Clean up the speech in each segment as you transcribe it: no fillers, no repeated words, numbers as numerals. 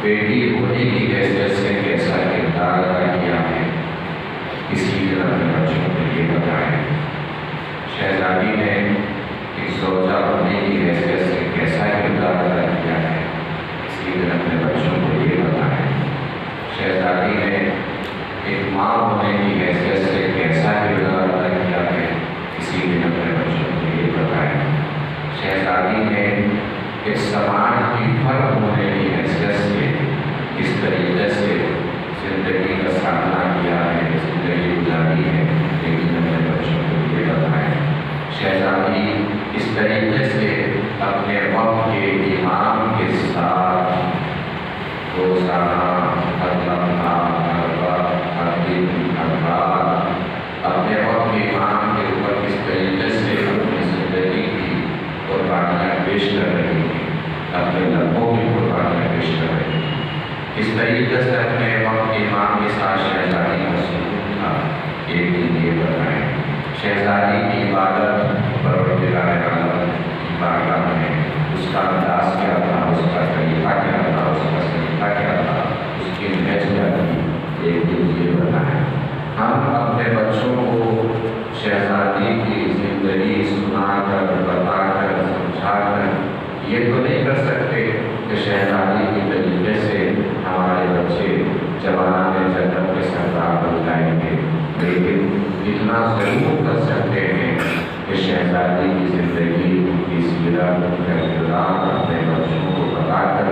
बेटी होने की कैसे कैसा किरदार अदा किया है बच्चों को ये बताएं, शहजादी ने एक ज़ौजा होने की हैसियत से कैसा किरदार अदा किया है, इसी दिन अपने बच्चों को ये बताएं। शहजादी ने एक माँ होने की हैसियत से कैसा किरदार अदा किया है, इसी दिन अपने बच्चों को ये बताएं। शहजादी ने एक समाज की फर्द होने की हैसियत से किस तरीके से ज़िंदगी का सामना किया है, ज़िंदगी गुजारी है, लेकिन अपने बच्चों को ये बताएं। शहजादी इस तरीके से अपने वक्त के इमाम के साथ रोज़ाना हर लम्हा हर वक्त हर दिन हर रात अपने वक्त के इमाम के ऊपर किस तरीके से अपनी ज़िंदगी की कुर्बानियाँ पेश कर रही थी, अपने लम्हों की कुर्बानियाँ पेश कर रही थी। इस तरीके से अपने वक्त के इमाम के साथ शहजादी का सुकून था। एक दिन ये बताएं, शहजादी की इबादत परवरदिगार आलम की बारगाह में उसका अंदाज़ क्या था, उसका तरीक़ा क्या था, उसका सलीक़ा क्या था, उसकी नहज क्या थी, एक दिन ये बताएं। हम अपने बच्चों को शहजादी की ज़िंदगी सुनाकर, बताकर, समझाकर ये तो नहीं कर सकते कि शहजादी के तरीके से हमारे बच्चे जवाना जन्नत के सरदार बन जाएंगे, लेकिन इतना ज़रूर कर सकते हैं कि शहजादी की ज़िंदगी, उनकी सीरत, उनका किरदार अपने बच्चों को बताकर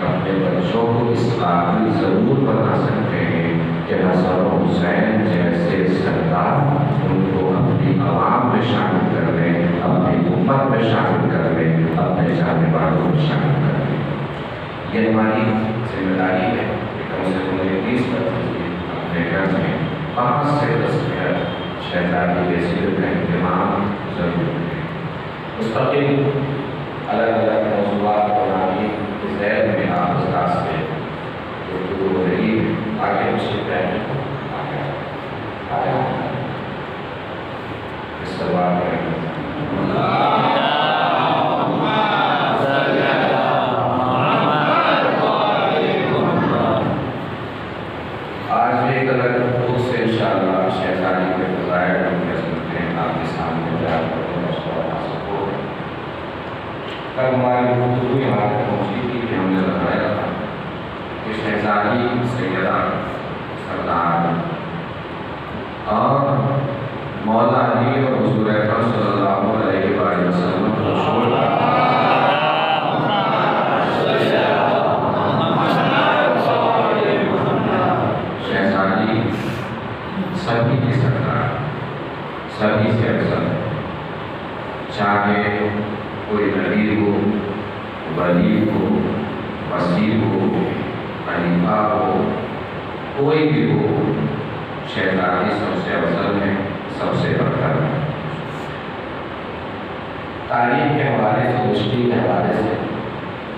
अपने बच्चों को इस काबिल ज़रूर बना सकते हैं कि हसन हुसैन जैसे सरदार उनको अपनी आवाम में शामिल कर लें, अपनी उम्मत में शामिल कर लें, अपने जाने वालों में शामिल कर लें। ये हमारी जिम्मेदारी है कि कम से कम 20% अपने घर में 5 से 10 मिनट शहजादी के ज़िक्र का इंतज़ाम ज़रूर करें। मुस्तक़िल अलग अलग मौज़ूआत बनाने के ज़ैल में आप उस्ताद से गुफ्तगू हो रही है, आगे उससे पहले आया इस सवाल करें। आज भी एक अलग रूप से इंशाअल्लाह शहजादी के फ़ज़ाइल हम सुनते हैं, आपके सामने बयान करते हैं। कल हमारी गुफ्तगू यहाँ तक पहुँची थी कि हमने बताया था कि शहजादी सैयदा सरदार और मौला अली और हुज़ूर अकरम सल्लल्लाहु अलैहि वसल्लम को छोड़कर शहजादी सभी की सरदार, सभी से अफजल, चाहे कोई नबी हो, वली हो, वसी हो, खलीफा हो, कोई भी हो, शहजादी सबसे अफजल है, सबसे बढ़कर है। तारीख के हवाले से, हिस्ट्री के हवाले से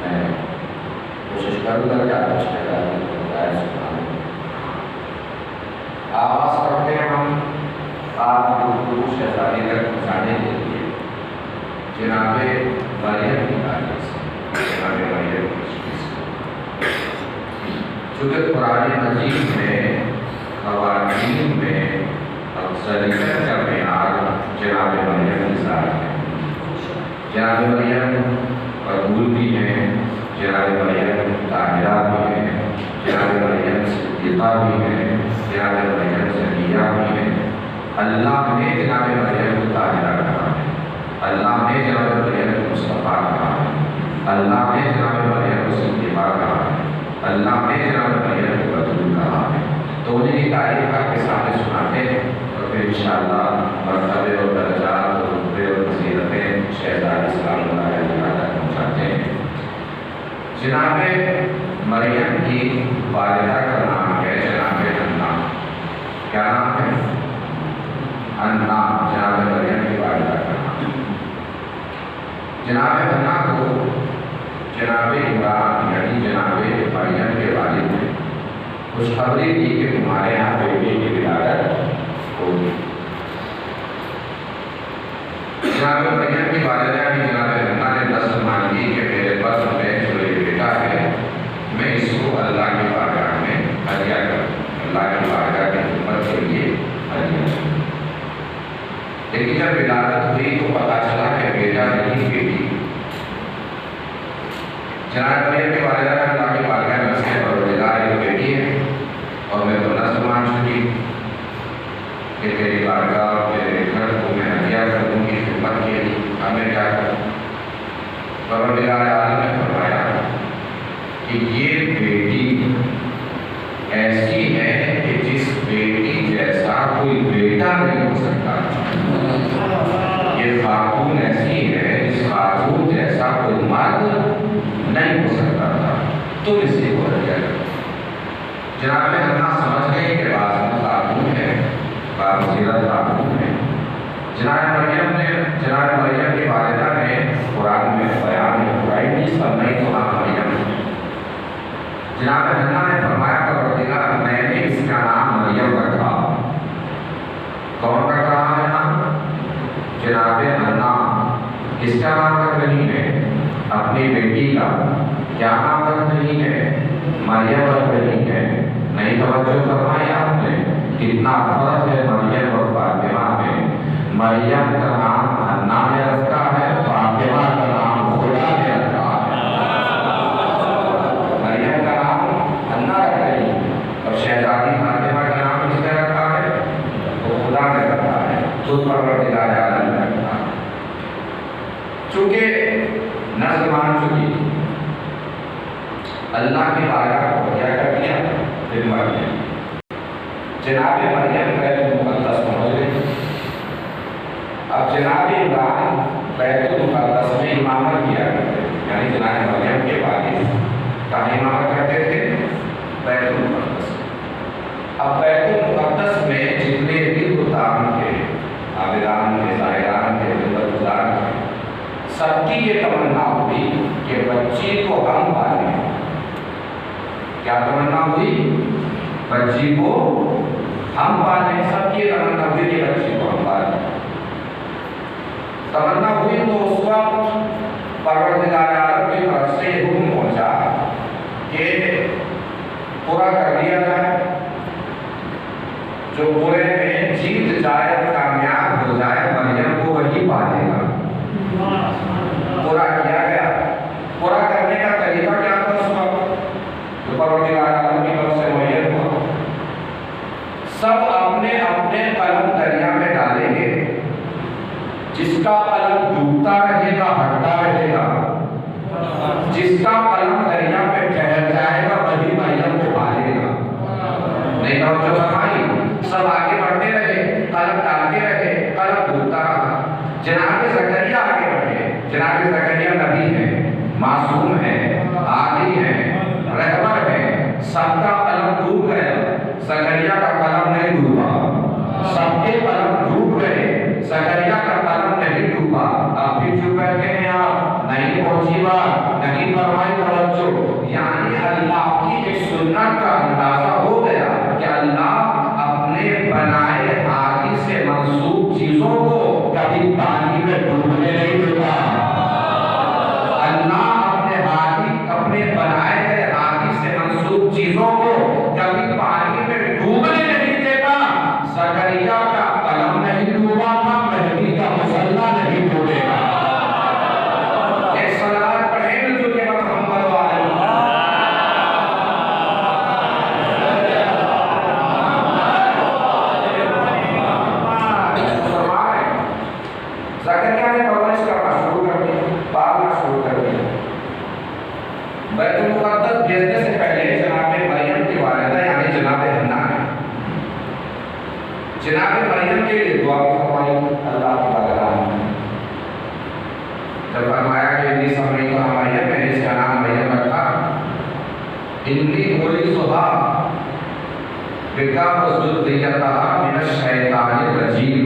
मैं कोशिश करूँगा कि आप शहजादी को बताया सुनाऊँ। आवाज़ करते हैं हम आपको शहजादी तक पहुँचाने के लिए जनाबे मरियम की तारीख से, जनाबे मरियम की। चूँकि कुरान मजीद में ख़वातीन में अफ़ज़लियत का मेयार जनाबे मरियम के साथ है। जनाबे मरियम कबूल भी हैं, जनाबे मरियम ताहिरा भी हैं, जनाबे मरियम सिद्दीक़ा भी हैं, जनाबे मरियम ज़किया भी हैं। अल्लाह ने जनाबे मरियम को ताहिरा कहा है, अल्लाह ने जनाबे मरियम को मुस्तफ़ा कहा है, अल्लाह ने जनाबे मरियम को सिद्दीक़ा कहा है, अल्लाह ने जनाबे मरियम को बतूल कहा है। तो उन्हीं की तारीफ़ आपके सामने सुनाते हैं और फिर इंशाअल्लाह मरतबे और दर्जात और रुतबे और फज़ीलतें शहजादी सलामुल्लाह अलैहा तक पहुँचाते हैं। जनाबे मरियम की वालिदा का नाम है जनाबे अन्ना। क्या नाम है? अन्ना, जनाबे मरियम की वालिदा का नाम। जनाबे अन्ना को जनाबे इमरान यानी जनाबे मरियम के वालिद ने खुशखबरी दी कि तुम्हारे यहाँ बेटे की विलादत होगी। जनाबे मरियम की वालिदा की जनाबे अन्ना ने दस्त मांगी कि मेरे पास में जो ये बेटा है, मैं इसको अल्लाह की बारगाह में हदिया करूँ, अल्लाह की बारगाह की खिदमत के लिए हदिया करूँ। लेकिन जब विलादत हुई तो पता चला कि बेटा नहीं बेटी। जनाब मरियम के वालिदा ने अल्लाह की बारगाह में अर्ज़ किया, परवरदिगार एक बेटी है और मैं तो नस्ल मान चुकी कि तेरी बारगाह और तेरे घर को मैं हदिया कर दूंगी खिदमत के लिए, अब मैं क्या करूँ। परवरदिगार आलम ने फरमाया कि ये बेटी ऐसी है कि जिस बेटी जैसा कोई बेटा नहीं हो सकता। ये खातून ऐसी है जिस खातून जैसा कोई मर्द नहीं हो सकता था, तो इसे हो गया। जनाब में अपना समझ गए कि बात खातून है, बासीरत खातून है। जनाब मरियम के वालिदा ने कुरान में बयान कुरानी फरमाई तो हाँ मरियम। जनाब हन्ना ने फरमाया परवरदिगार मैंने इसका नाम मरियम रखा। कौन रख रहा है नाम? जनाब हन्ना इसका नाम रख रही है अपनी बेटी का। क्या नाम रख रही है? मरियम रख रही है। नहीं तवज्जो फरमाई आपने? कितना फर्क है मरियम और फातिमा में। मरियम का नाम हन्ना ने रखा है, फातिमा का नाम खुदा ने रखा है। मरियम का नाम हन्ना रख रही है और शहजादी फातिमा का नाम किसने रखा है? तो खुदा ने रखा है, खुद परवरदिगार आलम ने रखा है। चूंकि नस्ल मान चुकी, अल्लाह की बारगाह को क्या कर दिया? खिदमत में। जनाब मरियम बैतुल मुक़द्दस पहुंच गई। अब जनाब इमरान बैतुल मुक़द्दस में इमामत किया करते, यानी जनाब मरियम के वालिद कहाँ इमामत करते थे? बैतुल मुक़द्दस। अब बैतुल मुक़द्दस में जितने भी गुलाम थे, आबिदान थे, ज़ाहिरान थे, गुज़ार थे, सबकी ये तमन्ना हुई कि बच्ची को हम पालें। क्या तमन्ना हुई? बच्ची को हम पालें। सबकी तमन्ना हुई कि बच्ची को हम पालें। तमन्ना हुई तो उस वक्त परवरदिगार आलम की तरफ से हुक्म पहुंचा कि पूरा कर दिया जाए। जो पूरे में जीत जाए, कामयाब हो जाए, मरियम को वही पालेगा। पूरा किया गया। पूरा करने का तरीका क्या था उस वक्त? जो परवरदिगार आलम की तरफ से मुहैया हुआ, सब अपने अपने कलम दरिया में डालेंगे। जिसका कलम डूबता रहेगा हटता रहेगा, जिसका कलम दरिया में ठहर जाएगा वही मरियम को पालेगा। नहीं तो जो फरमाई, सब आगे बढ़ते रहे, कलम डालते रहे, कलम डूबता रहा। जनाब ज़करिया आगे बढ़े। जनाब ज़करिया नबी है, मासूम है, आदि है, रहबर है। सबका कलम डूब गया, ज़करिया का कलम नहीं डूबा। सबके कलम डूब गए, ज़करिया का कलम नहीं डूबा। अब भी चुप बैठे हैं आप, नहीं पहुंची बात, नहीं फरमाई तवज्जो। यानी अल्लाह की एक सुन्नत का अंदाजा हो गया कि अल्लाह अपने बनाए हाथी से मंसूब चीजों को कभी पानी में डूबने नहीं देता। अल्लाह अपने बनाए गए हाथी से मंसूब चीजों को कभी पानी में डूबने नहीं देता। ज़करिया का कलम नहीं डूबा था, मेहदी का मुसल्ला नहीं डूबेगा। एक सलात पढ़ें जो के मोहम्मद वाले ज़करिया ने परवरिश करना शुरू कर दिया, पालना शुरू कर दिया। बैतुल मुक़द्दस भेजने से पहले जनाब मरियम की वालिदा यानी जनाब हन्ना ने जनाब मरियम के लिए दुआ फरमाई अल्लाह की बारगाह में। जब फरमाया कि इन्नी समय का मरियम, मैंने इसका नाम मरियम रखा। इन्नी बोली सुबह बिका वज़ुर्रियतहा मिनश शैतानिर रजीम।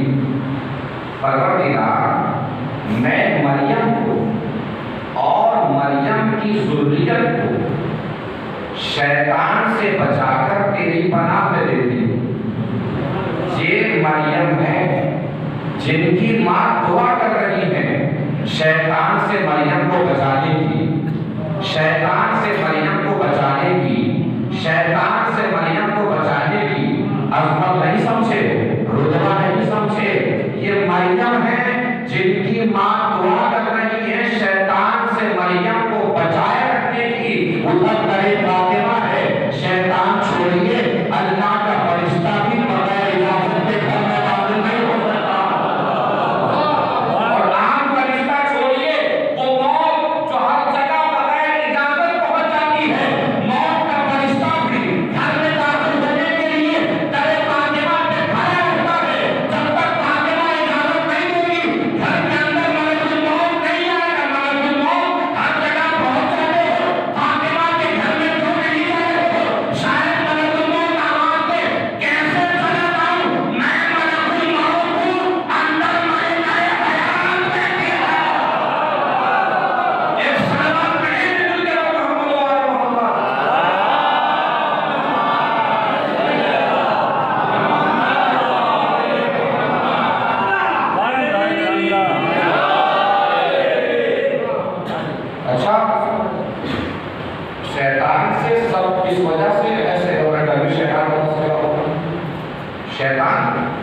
परवरदिगार मैं मरियम को और मरियम की ज़ुर्रियत को शैतान से बचाकर तेरी पनाह में देती हूँ। ये मरियम है जिनकी माँ दुआ कर रही है शैतान से मरियम को बचाने की, शैतान से मरियम को बचाने की, शैतान से मरियम को बचाने की। अज़मत नहीं समझे, रुतबा नहीं समझे, ये मरियम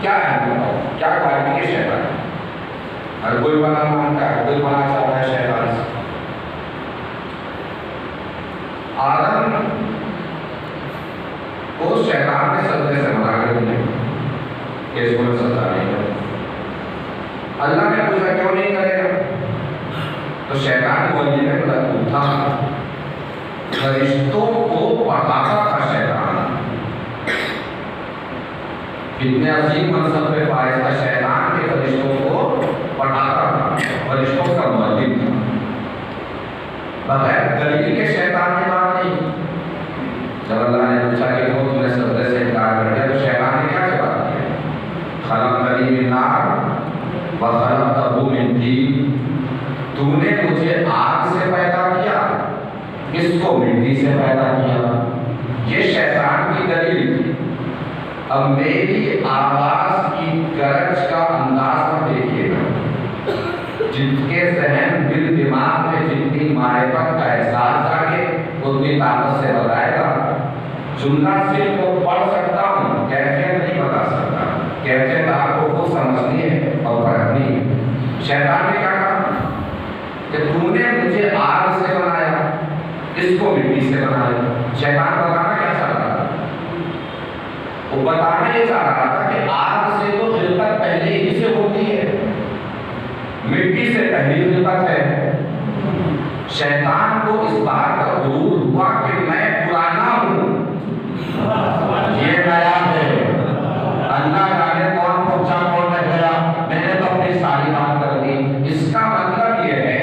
क्या है बताओ, क्या क्वालिटी है शैतान? हर कोई बना मानता है, हर कोई बना चाहता है शैतान से। आदम को शैतान ने सजदे से मना कर दिया कि इसको मैं सजदा नहीं करूं। अल्लाह ने पूछा क्यों नहीं करेगा? तो शैतान को ये उठा, फरिश्तों को पढ़ाता था शैतान, इतने अजीम मनसब पे फायज था शैतान के फरिश्तों को पढ़ाता था, फरिश्तों का मुअल्लिम था। बगैर दलील के शैतान की बात नहीं। जब अल्लाह ने पूछा कि वो तुमने सजदे से इनकार कर दिया, तो शैतान ने क्या जवाब दिया? खलक़तनी मिन नार व खलक़तहू मिन तीन, तूने मुझे आग से पैदा किया, इसको मिट्टी से पैदा किया। ये शैतान की दलील थी। अब मेरी आवाज की गरज का अंदाज देखिएगा, जिसके जहन दिल दिमाग में जितनी मारिफत का एहसास जागे उतनी ताकत से बताएगा। जुमला सिर्फ को पढ़ सकता हूँ, कैफियत नहीं बता सकता। कैफियत आपको खुद समझनी है और पढ़नी है। शैतान ने क्या कहा कि तूने मुझे आग से बनाया, इसको मिट्टी से बनाया। शैतान बताना क्या चाहता था? वो बताना ये चाह रहा था कि आग से तो खिलकत पहले ही से होती है, मिट्टी से पहली खिलकत है। शैतान को इस बात का गुरूर हुआ कि मैं पुराना हूँ, ये नया है। अल्लाह जाने कौन पहुंचा कौन रह गया, मैंने तो अपनी सारी बात कर दी। इसका मतलब ये है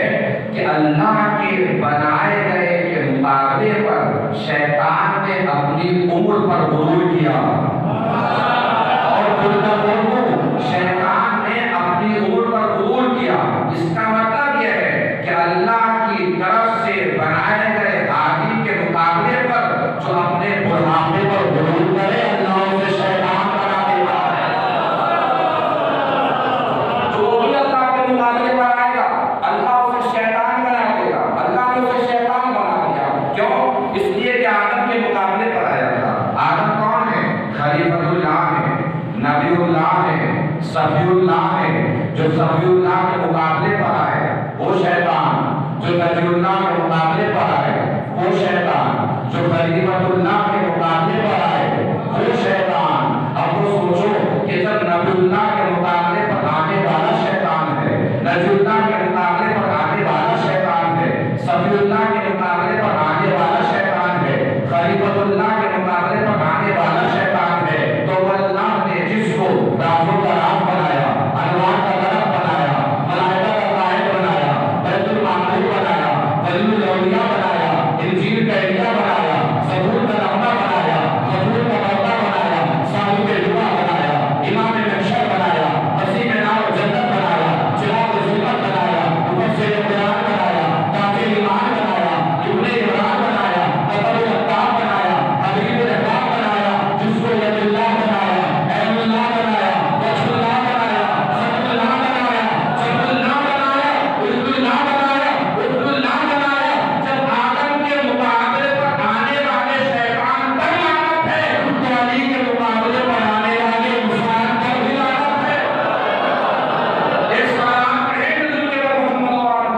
कि अल्लाह के बनाए गए के मुकाबले पर शैतान ने अपनी उम्र पर गुरूर किया, और शैतान ने अपनी उम्र पर गुरूर किया। इसका मतलब यह है कि अल्लाह की तरफ से बनाए गए आदमी के मुकाबले पर जो अपने बुढ़ापे पर गुरूर करे, अल्लाह उसे शैतान बना देगा। जो भी अल्लाह के मुकाबले पर आएगा, अल्लाह उसे शैतान बना देगा। अल्लाह ने उसे शैतान बना दिया। क्यों? इसलिए कि आदम के मुकाबले पर आया था। आदम कौन है? खलीफतुल्लाह है, नबीउल्लाह है, सफीउल्लाह है। जो सफीउल्लाह के मुकाबले पर आए वो शैतान, जो नबीउल्लाह के मुकाबले पर आए वो शैतान, जो खलीफतुल्लाह के मुकाबले पर आए वो शैतान। अब वो सोचो कि जब नबीउल्लाह के मुकाबले पर आने वाला शैतान है, नबीउल्लाह के मुकाबले पर आने वाला शैतान है, सफीउल्लाह के मुकाबले पर आने वाला शैतान है, खलीफतुल्लाह के मुकाबले पर आने वाला शैतान है, तो अल्लाह ने जिसको राफ़ुल कराम बनाया, अनवार का दरख्त बनाया, मलाइका का कायद बनाया, बैतुल मामूर बनाया, वलीउल औलिया बनाया, इंजील का एलिया बनाया, ज़बूर का नगमा बनाया, ज़बूर का मौला बनाया, साहिब दुआ बनाया, इमाम महशर बनाया, वसीम नार जन्नत बनाया, चिराग ज़ुल्मत बनाया, मुफस्सिर कुरान बनाया, ताजिल ईमान बनाया, इब्ने इमरान बनाया, कतबुल अत्ताब बनाया, हबीबुल अहबाब बनाया, जिसको यदुल्लाह बनाया, ऐनुल्लाह बनाया, वजहुल्लाह बनाया, सब्बुल्लाह बनाया, जब्बुल्लाह बनाया, उल्लुल्लाह बनाया, उल्लुल्लाह बनाया। जब आदम के मुकाबले पर आने वाले शैतान पर लानत है, तो अली के मुकाबले पर आने वाले इंसान पर भी लानत है। एक सलाम कहें नबी के मोहम्मद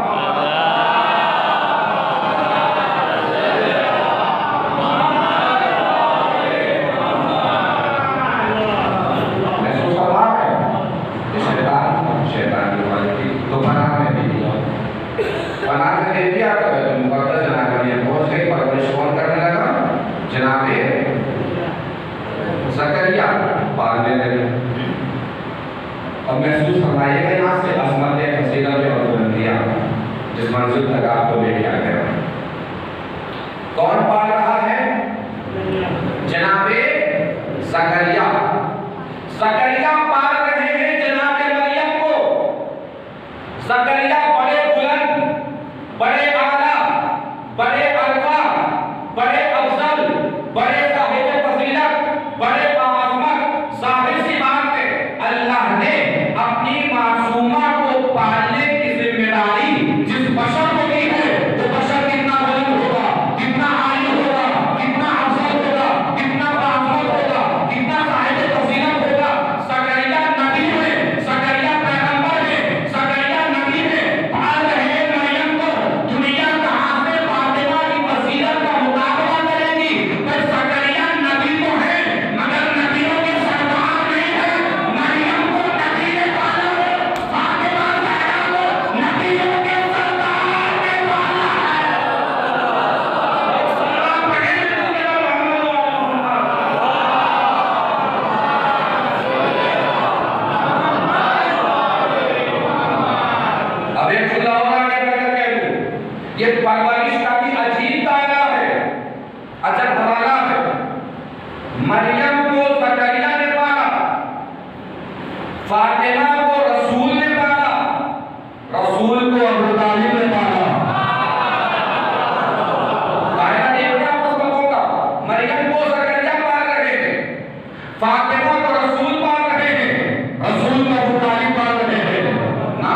महसूस हो रहा है कि शैतान की क्वालिटी तो बना में दे दिया, बना के दे दिया। तो मुकद्दस जनाब ये पहुंच गई, परवरिश कौन करने लगा? जनाबे ज़करिया पालने लगे। अब महसूस फरमाइएगा यहाँ से अज़मत फसीलत और बुलंदियाँ जिस मंजिल तक आपको लेके आ गया। कौन पाल रहा है? जनाबे ज़करिया। ज़करिया पाल रहे हैं जनाबे मरियम को। ज़करिया बड़े बुलंद, बड़े आला, बड़े अरफा, बड़े अफजल, बड़े साहिब फजीलत, बड़े बाअज़मत। ज़ाहिर सी बात है, अल्लाह ने अपनी मासूमा को पालने की जिम्मेदारी जिस बशर को दी है, वो बशर कितना बुलंद होगा, कितना आली होगा, कितना अफजल होगा, कितना बाअज़मत होगा, कितना साहिब फजीलत होगा। फातिमा को रसूल ने पाला, रसूल को अबू तालिब ने पाला। कायदा देखना आपस में होगा। मरियम को ज़करिया पाल रहे हैं, फातिमा को रसूल पाल रहे हैं, रसूल को अबू तालिब पाल रहे हैं। ना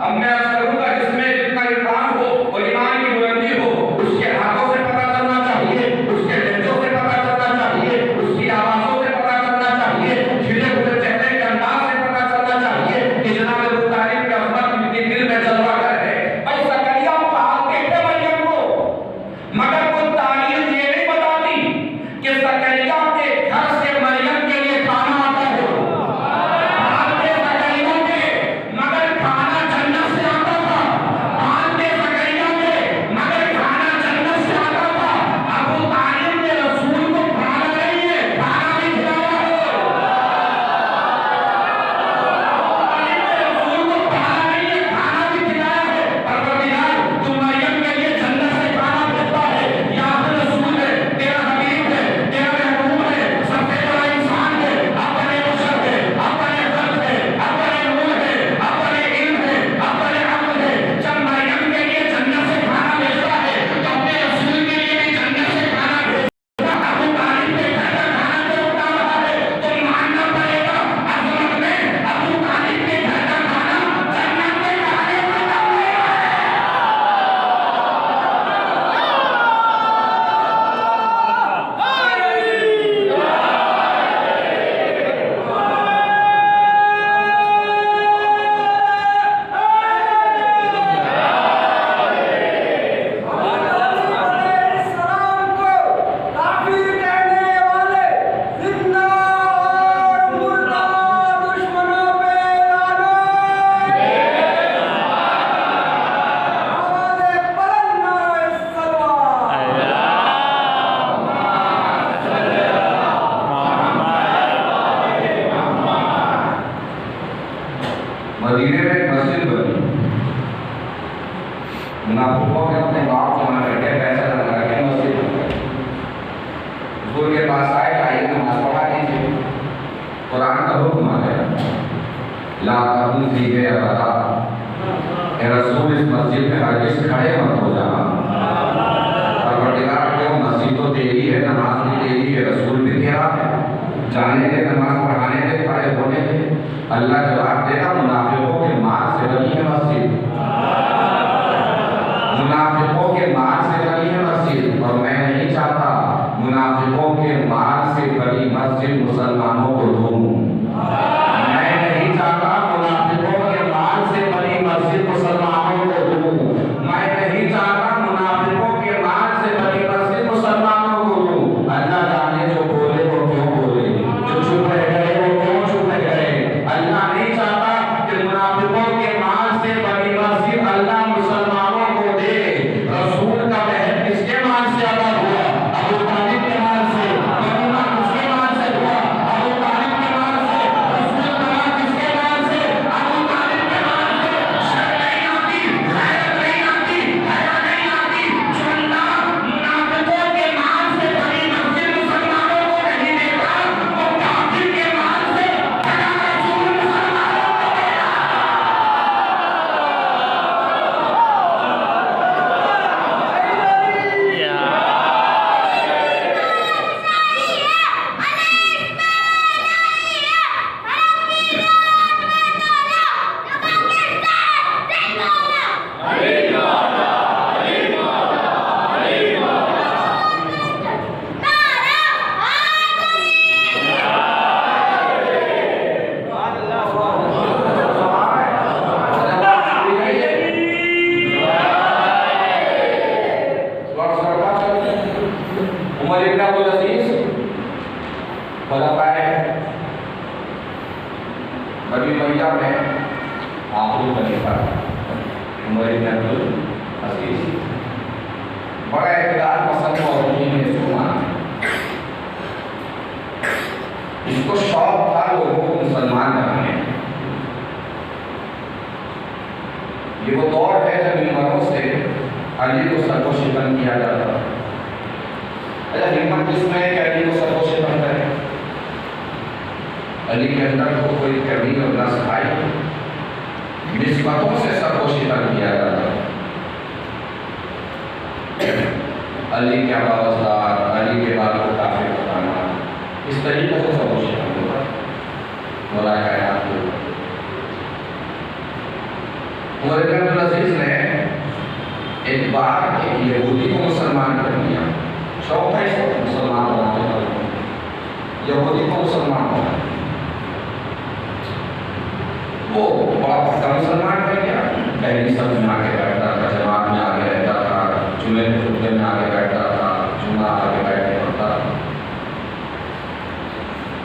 अब मैं अर्ज़ करूंगा जिसमें जितना इल्हाम हो और ईमान की बुलंदी हो, उसके हाथों से पता चलना चाहिए, उसके लहजों से पता चलना चाहिए, उसकी आवाज़ों से पता चलना चाहिए, खिले खुले चेहरे के अंदाज से पता चलना चाहिए कि जनाब अबू तालिब की अज़मत उनके दिल में जलवा कर है। भाई ज़करिया पालते थे मरियम को, मगर वो तारीख ये नहीं बताती कि ज़करिया के घर से मरियम के लिए खाना आता है। पालते ज़करिया के, मगर खाना जन्नत से आता था। पालते ज़करिया के, मगर खाना जन्नत से आता था। अबू तालिब ने रसूल को पाला नहीं है, खाना भी खिलाया है। रसूल को पाला नहीं है, खाना भी खिलाया है। परवरदिगार तू मरियम के लिए जन्नत से खाना भेजता है, या फिर रसूल है, तेरा हबीब है, तेरा महबूब है, सबसे बड़ा इंसान है, अपने बशर है, अपने खल्क है, अपने नूर है, अपने इल्म है, अपने अक्ल है। जब मरियम के लिए जन्नत से खाना भेजता है तो अपने रसूल के लिए भी जन्नत से खाना भेजता। अबू तालिब के घर का खाना जो उठा रहा है तो मानना पड़ेगा अज़मत में अबू तालिब के घर का खाना जन्नत के खाने से कम नहीं है। सलाम को ताक़ीर कहने वाले जिंदा और मुर्दा दुश्मनों पे लानत। आवाज़े बुलंद नारे सलवात। मदीने में एक मस्जिद बनी, मुनाफिकों ने अपने गाँव जमा करके पैसा लगा के मस्जिद बनवाई। हुजूर के पास आए, आइए नमाज पढ़ा दीजिए। कुरान का हुक्म आ गया, ला तक़ूम फीही अबदा, ए रसूल इस मस्जिद में हरगिज़ खड़े मत हो जाना। परवरदिगार क्यों, मस्जिद तो तेरी है, नमाज भी तेरी है, रसूल भी तेरा है, जाने दे, नमाज पढ़ाने दे, खड़े होने दे। अल्लाह जवाब देगा, मुनाफिकों के माल से बनी है मस्जिद, मुनाफिकों के माल से बनी है मस्जिद, और मैं नहीं चाहता मुनाफिकों के माल से बनी मस्जिद मुसलमानों को दूं। मैं नहीं चाहता मुनाफिकों के माल से बनी मस्जिद मुसलमानों को दूं। मैं नहीं चाहता मुनाफिकों के माल से बनी मस्जिद मुसलमानों को दूं। अल्लाह जाने जो बोले वो क्यों बोले, जो चुप रह गए वो क्यों चुप रह गए। अल्लाह नहीं चाहता कि मुनाफिकों के माल से बनी मस्जिद अल्लाह मुसलमानों को दे। रसूल का महल किसके माल से अदा हुआ? अबू तालिब के माल से। मदीना किसके माल से हुआ? अबू तालिब के माल से। रसूल का माल किसके माल से? अबू तालिब के माल से। शर्म नहीं आती, गैरत नहीं आती, हया नहीं आती, जो अल्लाह मुनाफिकों के माल से बनी मस्जिद मुसलमानों को नहीं देता, वो काफिर के माल से बना रसूल मुसलमानों को देगा। उमर इब्न अब्दुल अजीज खलीफाए बनी उमय्या में आखिरी खलीफा उमर इब्न अब्दुल अजीज बड़ा इक़्तिदार पसंद और दीन सुमान। इसको शौक था लोगों को मुसलमान बनाने। ये वो दौर है जब इन मरों से अली को सर्वशिकन किया जाता था। अच्छा हिम्मत किसमें है कि अली को सर्वशिकन करे? अली के अंदर तो कोई कमी और नस आई, निस्बतों से सबको शिकन किया जाता है। अली के आवाज़दार, अली के बाल को काफिर बताना, इस तरीके से सबको शिकन होगा। मौला कायनात को उमर इब्न अब्दुल अजीज ने एक बार एक यहूदी को मुसलमान कर दिया। शौक था इसको मुसलमान बनाने का, यहूदी को मुसलमान बना, वो बड़ा पक्का मुसलमान कर गया। पहली सब में आके बैठता था, जमात में आगे रहता था, जुमे के खुतबे में आगे बैठता था, जुमा आगे बैठने पड़ता था।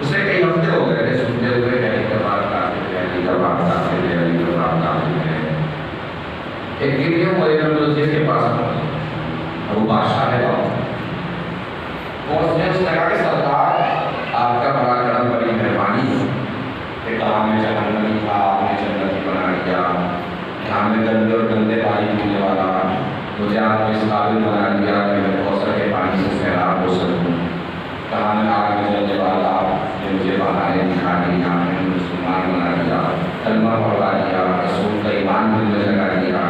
उसे कई हफ्ते हो गए थे सुनते हुए अली का बात काफिर है, अली का बात काफिर है, अली का बात काफिर है। एक दिन ये उमर इब्न अब्दुल अजीज के पास पहुंचे, वो बादशाह है, पहुंचने उसने कहा कि सरकार आपका बड़ा करम, बड़ी मेहरबानी कि कहाँ में जहन्नमी था आपने जन्नती बना दिया, यहाँ में गंदे और गंदे पानी पीने वाला मुझे आपने इस काबिल बना दिया कि मैं कौसर के पानी से सैराब हो सकूँ। कहाँ में आग में जलने वाला ने मुझे बहाने दिखा दी, यहाँ में मुसलमान बना दिया, कलमा पढ़वा दिया, रसूल का ईमान दिल में लगा दिया।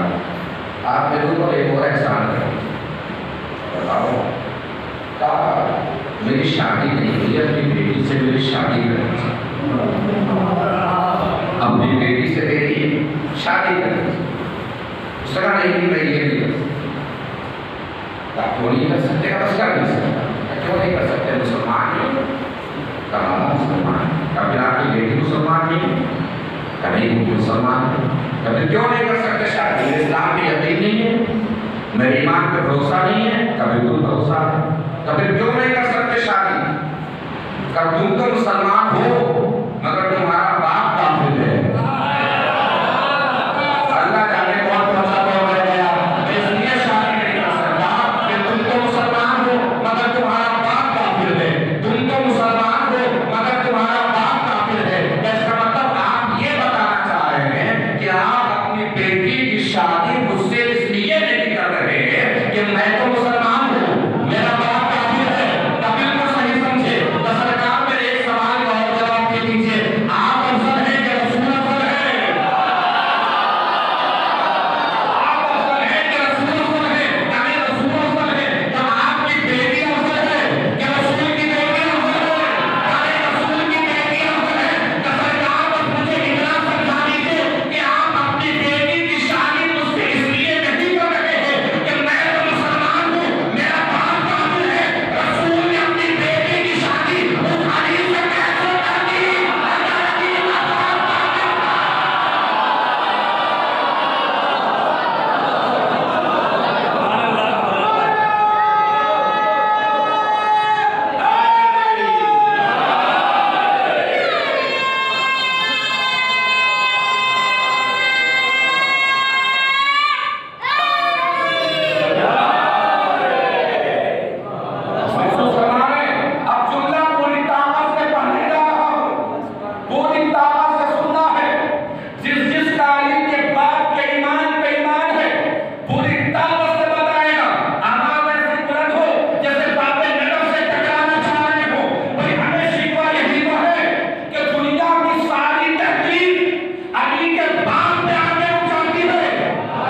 आप मेरे ऊपर एक और एहसान करें, बताओ कहा मेरी शादी नहीं हुई, अपनी बेटी से मेरी शादी करनी चाहिए, अपनी बेटी से मेरी शादी करनी चाहिए। उसने कहा नहीं मैं ये नहीं कर सकता। क्यों नहीं कर सकते? बस कर नहीं सकता। क्यों नहीं कर सकते? मुसलमान नहीं, कहा मुसलमान, कभी आपकी बेटी मुसलमान नहीं, कभी मुसलमान, कभी क्यों नहीं कर सकते शादी? इस्लाम पे यकीन नहीं है, मेरे ईमान पे भरोसा नहीं है, कभी बिल्कुल भरोसा है, कभी क्यों नहीं कर सकते शादी? कब तुम तो मुसलमान हो मगर तुम्हारा बाप काफिर है। अल्लाह जाने कौन पहुंचा तो रह गया, इसलिए शादी नहीं कर सकता कि तुम तो मुसलमान हो मगर तुम्हारा बाप काफिर है, तुम तो मुसलमान हो मगर तुम्हारा बाप काफिर है। इसका मतलब आप ये बताना चाह रहे हैं कि आप अपनी बेटी की शादी मुझसे इसलिए नहीं कर रहे हैं कि मैं तो मुसलमान हूँ, मेरा बाप काफिर है। कभी को सही समझे तो सरकार मेरे एक सवाल का और जवाब दे दीजिए, आप अफजल हैं कि रसूल अफजल है? आप अफजल हैं कि रसूल अफजल है? यानी रसूल अफजल है या आपकी बेटी अफजल है कि रसूल की बेटी अफजल है? यानी रसूल की बेटी अफजल है। तो सरकार बस मुझे इतना समझा दीजिए कि आप अपनी बेटी की शादी मुझसे इसलिए नहीं कर रहे हैं कि मैं तो मुसलमान हूँ, मेरा बाप काफिर है। रसूल ने अपनी बेटी की शादी उस अली से कैसे कर दी? मुसलमान है, अब जुमला पूरी ताकत से पढ़ने जा रहा हूँ, पूरी ताकत से सुनना है। जिस तालीम के बाप के ईमान पे ईमान है, पूरी ताकत से बताएगा। आवाज ऐसी बुलंद हो जैसे बातें नरम से टकराना चाह रहे हो। भाई हमें शिकवा यही तो है कि दुनिया की सारी तहकीक अली के बाप पे आगे उठाती है।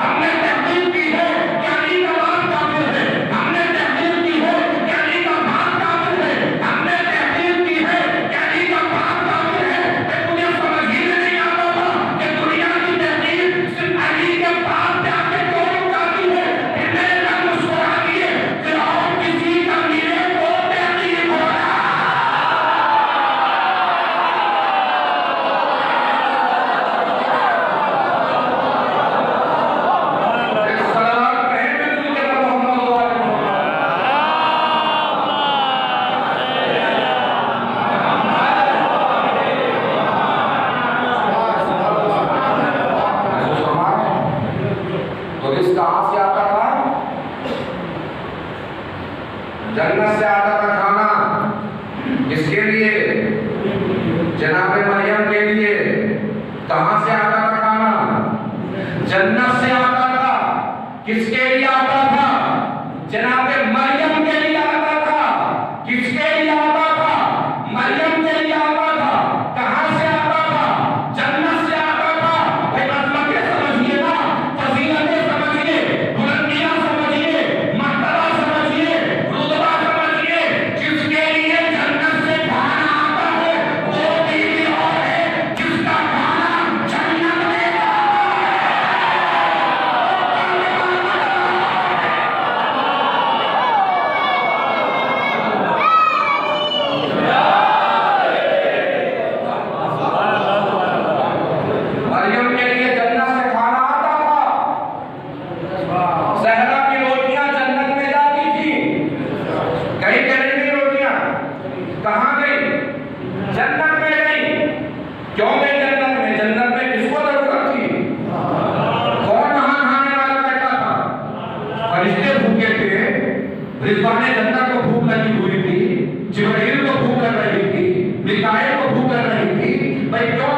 हमने तहकीक की है कि अली का बाप काफिर है, हमने तहकीक की है कि अली का बाप काफिर है, हमने तहकीक की है कि अली का बाप काफिर है। मुझे समझ ही नहीं आता था कि दुनिया की तहकीक सिर्फ अली के बाप पे आके क्यों उठाती है। मेरे रंग मुस्कुरा दिए कि और किसी का मेरे को तहकीक हो रहा है। सलाम कहे बिल्कुल के मोहम्मद तो रिस्क कहाँ से आता था? जन्नत से आता था खाना। किसके लिए? जनाब मरियम के लिए। कहाँ से आता था खाना? जन्नत से आता था। किसके लिए आता था? जनाब मरियम के लिए आता था। किसके लिए आता था? मरियम के लिए आता था। कहाँ क्यों गई जन्नत में? जन्नत में किसको जरूरत थी? कौन वहां खाने वाला बैठा था? फरिश्ते भूखे थे, रिजवाने जन्नत को भूख लगी हुई थी, जिब्राइल को भूख लग रही थी, मिकाईल को भूख लग रही थी। भाई क्यों